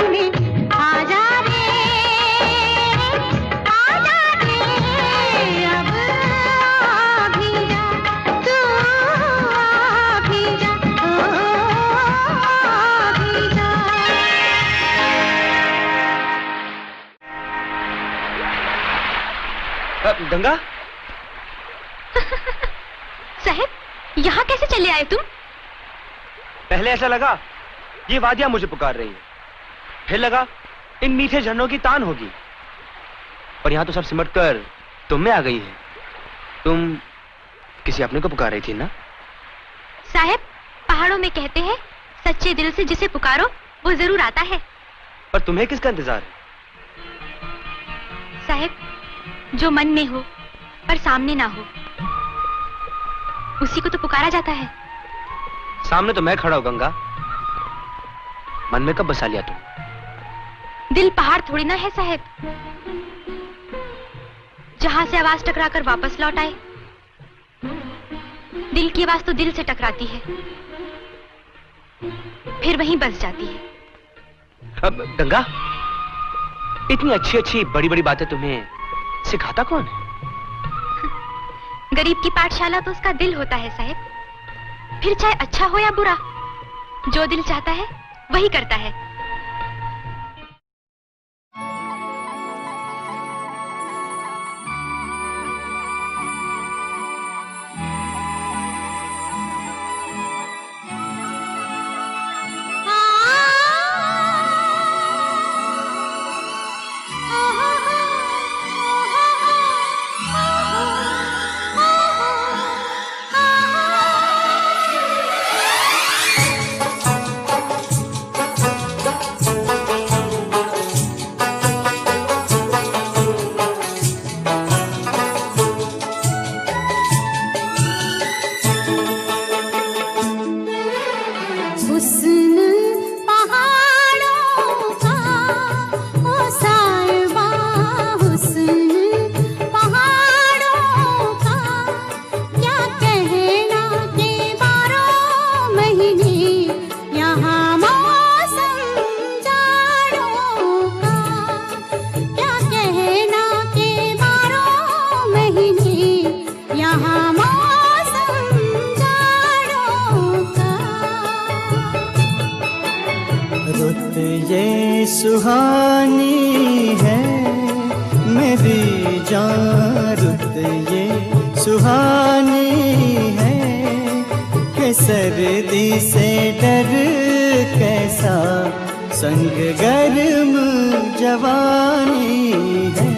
मिलने आजा रे, आजा रे, अब आ भी जा, तू आ भी जा, ओ आ भी जा। गंगा साहब, यहाँ कैसे चले आए तुम? पहले ऐसा लगा ये वादियां मुझे पुकार रही हैं, फिर लगा इन मीठे झरनों की तान होगी, पर यहाँ तो सब सिमट कर तुम में आ गई है। तुम किसी अपने को पुकार रही थी ना? साहब, पहाड़ों में कहते हैं सच्चे दिल से जिसे पुकारो वो जरूर आता है। पर तुम्हें किसका इंतजार है? साहब, जो मन में हो पर सामने ना हो, उसी को तो पुकारा जाता है। सामने तो मैं खड़ा हूं गंगा, मन में कब बसा लिया तुम? दिल पहाड़ थोड़ी ना है साहब, जहां से आवाज टकरा कर वापस लौट आए। दिल की आवाज तो दिल से टकराती है, फिर वहीं बस जाती है। अब गंगा, इतनी अच्छी अच्छी बड़ी बड़ी बातें तुम्हें सिखाता कौन है? गरीब की पाठशाला तो उसका दिल होता है साहब, फिर चाहे अच्छा हो या बुरा, जो दिल चाहता है वही करता है। सुहानी है मेरी जान, रुत ये सुहानी है कि सर्दी से डर कैसा, संग गर्म जवानी है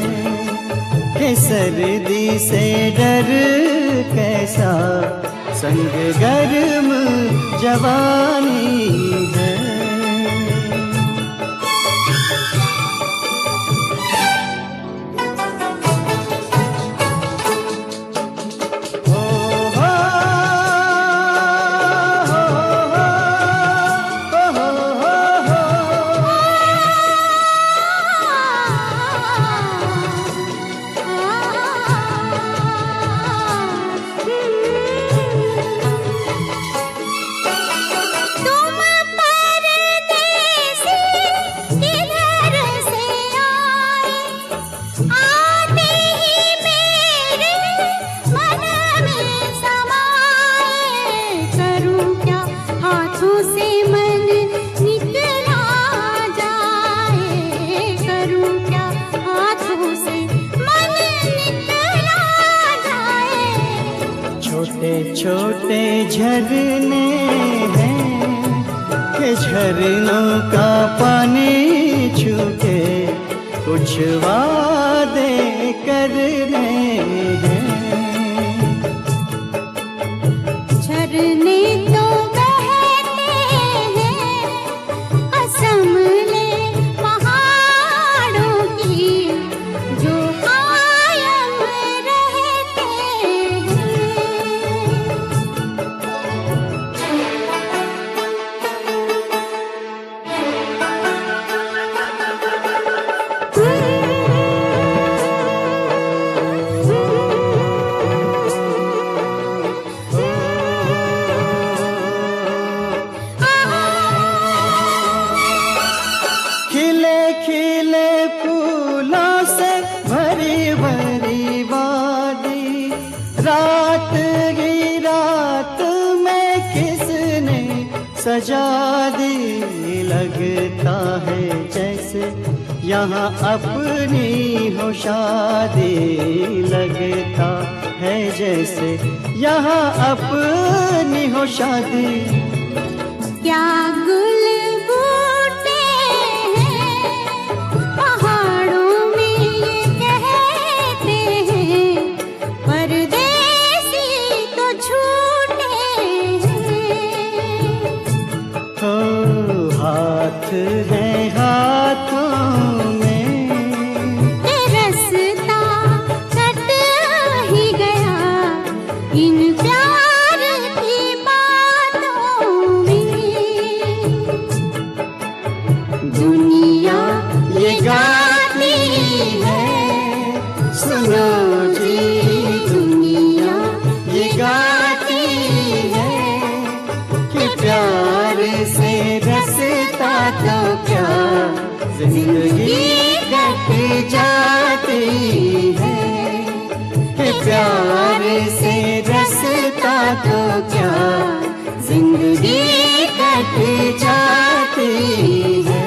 कि सर्दी से डर कैसा, संग गर्म जवानी है। छोटे झरने हैं कि झरनों का पानी छूके कुछ वादे करने हैं। झरने तो बहते हैं कसम ले पहाड़ों की, जो कायम रहते हैं। सजा दे, लगता है जैसे यहाँ अपनी हो शादी, लगता है जैसे यहाँ अपनी हो शादी। क्या गुल बूटे हैं पहाड़ों में ये कहते हैं, परदेसी तो छूटे हैं। हो हाथ है हाथों में, ये रास्ता कट ही गया इन प्यार की बातों में। दुनिया ये गाती है, सुनो जी दुनिया ये गाती है, कि प्यार से रसता तो क्या जिंदगी कट जाती है, कि प्यार से रसता तो क्या जिंदगी कट जाती है।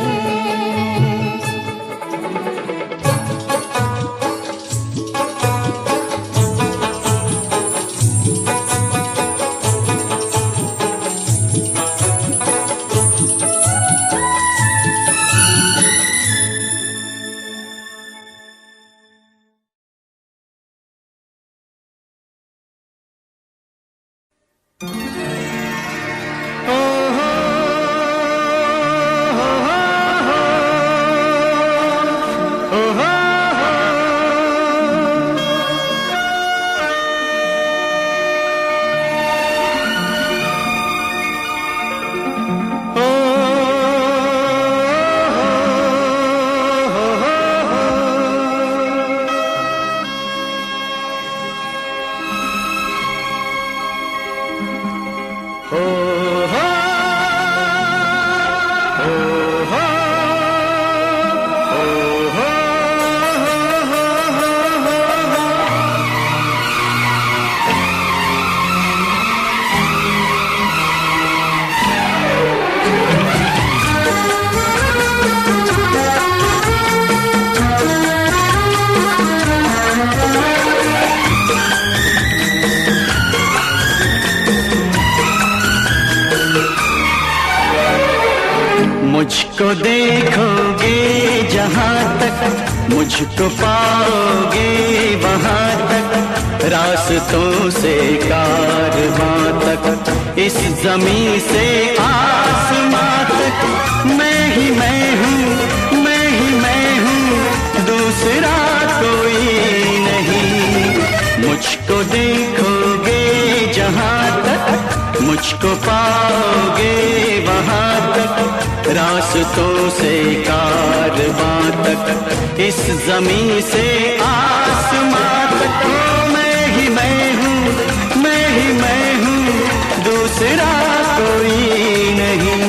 मुझको देखोगे जहाँ तक, मुझको पाओगे वहाँ तक, रास्तों से कारवां तक, इस जमीन से आसमां तक, मैं ही मैं हूँ, मैं ही मैं हूँ, दूसरा कोई नहीं। मुझको देखोगे जहाँ तक, मुझको पाओगे वहाँ तक, रास्तों से कारवां तक, इस जमीन से आसमां तक, मैं ही मैं हूँ, मैं ही मैं हूँ, दूसरा कोई नहीं।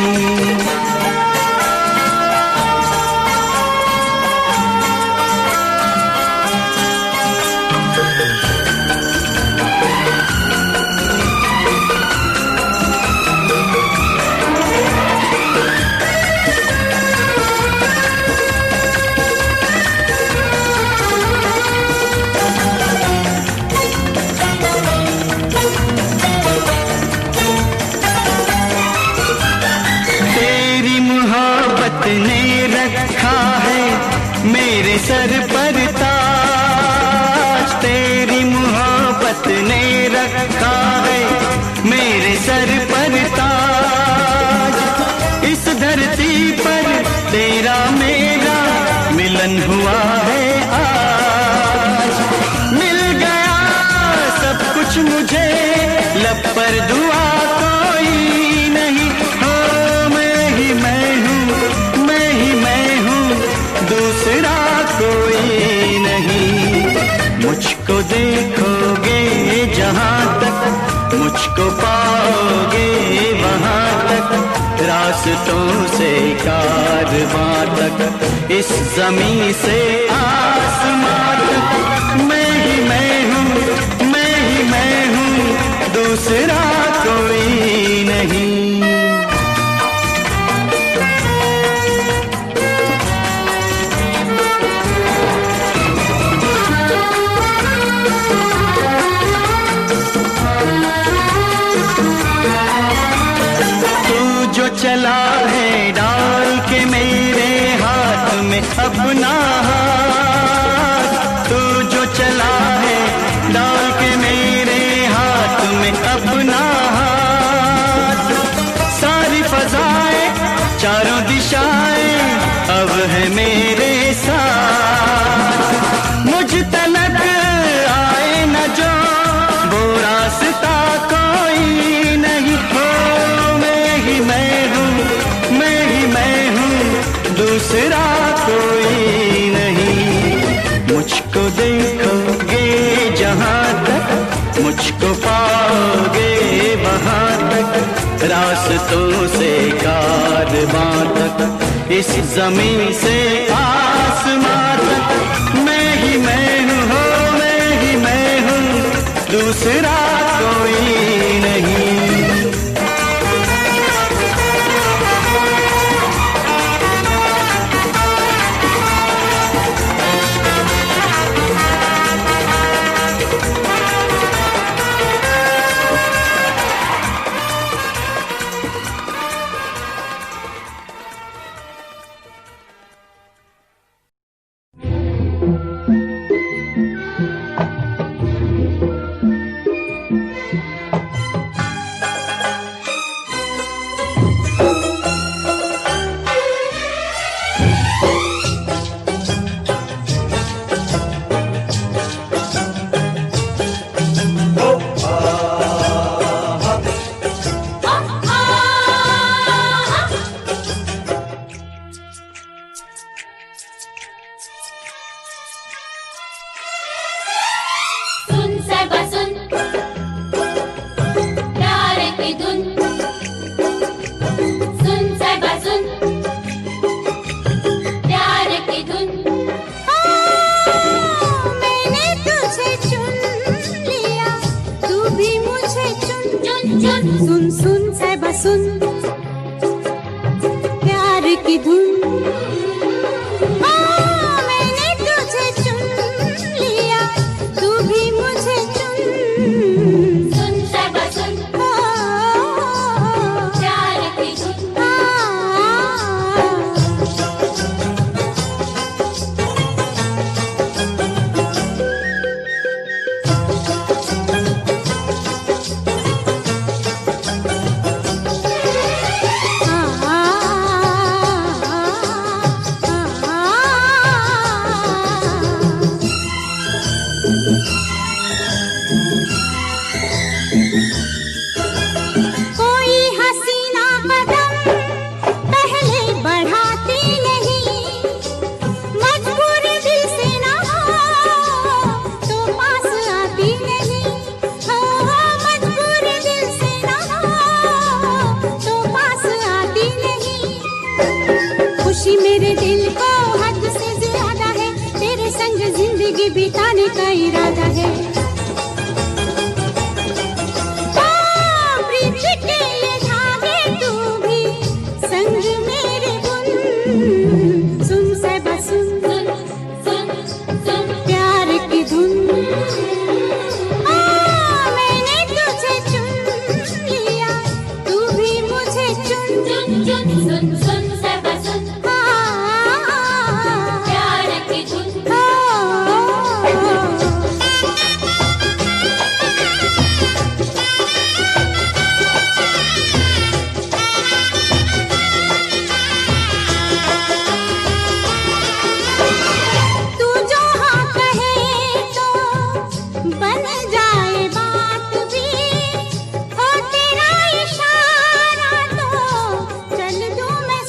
ने रखा है मेरे सर पर ताज, तेरी मोहब्बत ने रखा है मेरे सर पर ताज, इस धरती पर तेरा मेरा मिलन हुआ है आज, मिल गया सब कुछ मुझे, लब पर दुआ कोई नहीं, हो मैं ही मैं हूँ, मैं ही मैं हूँ, दूसरा कोई नहीं। मुझको देखोगे जहाँ तक, मुझको पाओगे वहाँ तक, रास्तों से कारवां तक, इस जमीन से आसमां तक, मैं ही मैं हूँ, मैं ही मैं हूँ, दूसरा कोई नहीं। में अपना हाथ, तू जो चला है डाल के मेरे हाथ में अपना हाथ। सारी फजाएं चारों दिशाएं अब है मेरे साथ। मुझ तलक आए न जो वो रास्ता कोई नहीं हो। मैं ही मैं हूँ, मैं ही मैं हूँ, दूसरा कोई नहीं। मुझको देखोगे जहाँ तक, मुझको पाओगे वहाँ तक, रास्तों से कारवां तक, इस जमीन से आसमां तक। मैं ही मैं हूँ, हो मैं ही मैं हूँ, दूसरा कोई नहीं। सुन सुन साहिबा सुन प्यार की धुन। मैंने तुझे चुन लिया, तू भी मुझे चुन। सुन साहिबा सुन प्यार की धुन। मेरे दिल को हद से ज्यादा है, तेरे संग जिंदगी बिताने का इरादा है। प्रीत के ये धागे तू भी संग मेरे बुन। सुन साहिबा सुन सुन सुन प्यार की धुन। मैंने तुझे चुन लिया, तू भी मुझे चुन। चुन चुन सुन सुन साहिबा सुन प्यार की धुन। तू जो हाँ कहे तो बन जाए बात भी, हो तेरा इशारा तो चल दूं मैं।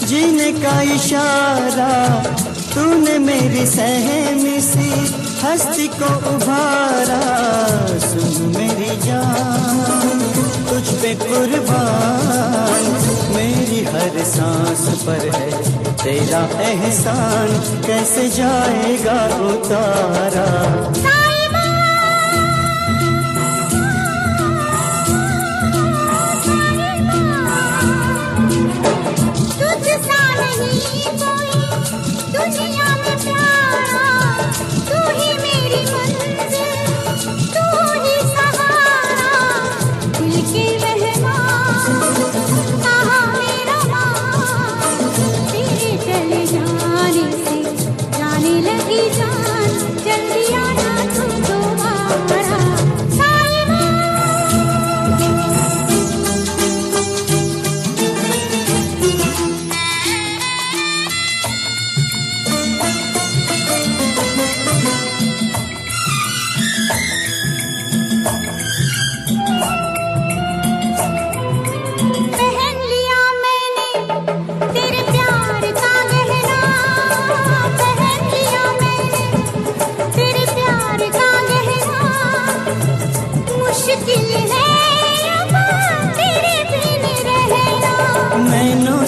जीने का इशारा तूने मेरी सहमी सी हस्ती को उभारा। सुन मेरी जान तुझ पे कुर्बान, मेरी हर सांस पर है तेरा एहसान, कैसे जाएगा उतारा। तुझसा नहीं कोई दुनिया में प्यारा, तू ही मेरी मंजिल, तू ही सहारा। दिल के मेहमान कहा मेरा मान, तेरे चले जाने से जाने लगी जान, जल्दी आना तू दोबारा।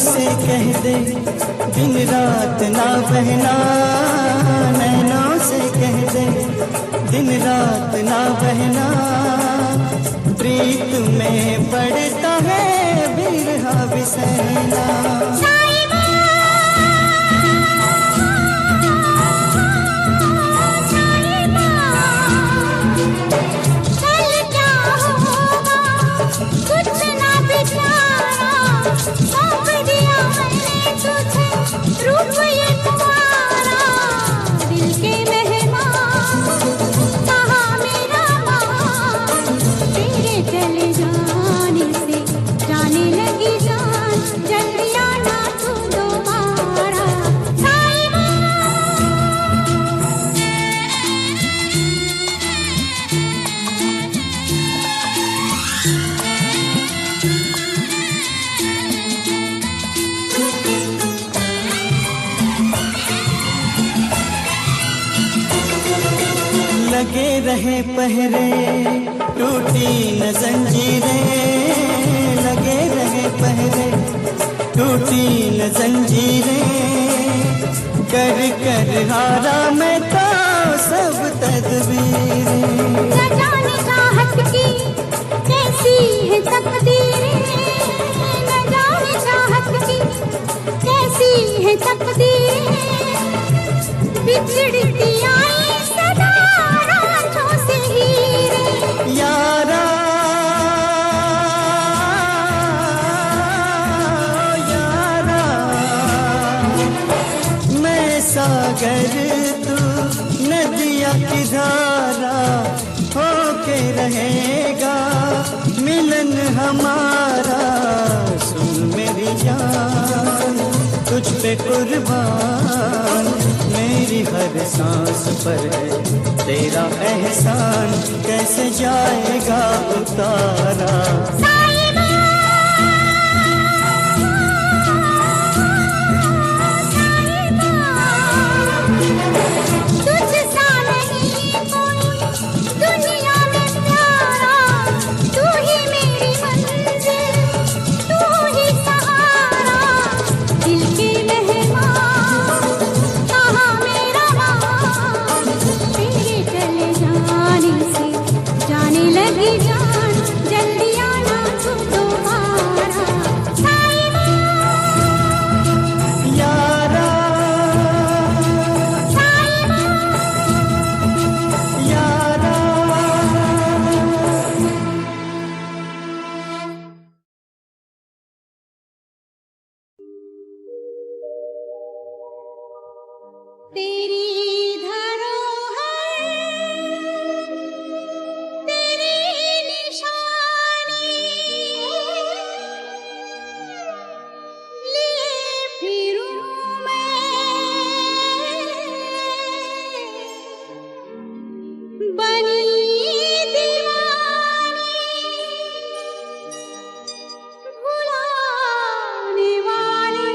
से कह दे दिन रात ना बहना, नैनों से कह दे दिन रात ना बहना। प्रीत में पड़ता है बिरहा बिसैना। रूप ये तुम्हारा, दिल के मेहमान कहा मेरा मान, तेरे चले जाने से जाने लगी जान, जल्दी आना तू दोबारा। लगे रहे पहरे टूटी न जंजीरें, लगे रहे पहरे टूटी न जंजीरें। कर कर हारा मैं तो सब तदबीरें। न जाने चाहत की कैसी है तकदीरें, न जाने चाहत की कैसी है तकदीरें। बिछड़ती आई सदा रातों से हीरे, यारा यारा मैं सागर तू नदिया की धारा, होके रहेगा मिलन हमारा। सुन मेरी जान तुझ पे कुर्बान, मेरी हर सांस पर है तेरा एहसान, कैसे जाएगा उतारा। तुझसा नहीं कोई दुनिया में प्यारा, तू ही मेरी मंजिल, तू ही सहारा। दिल के मेहमान कहा मेरा मान, तेरे चले जाने से जाने लगी जान, जल्दी आना तू दोबारा। यारा यारा तेरी धरोहर तेरी निशानी लिए फिरूं मैं, बनी दीवानी भुलाने वाली।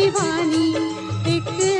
दीवानी, एक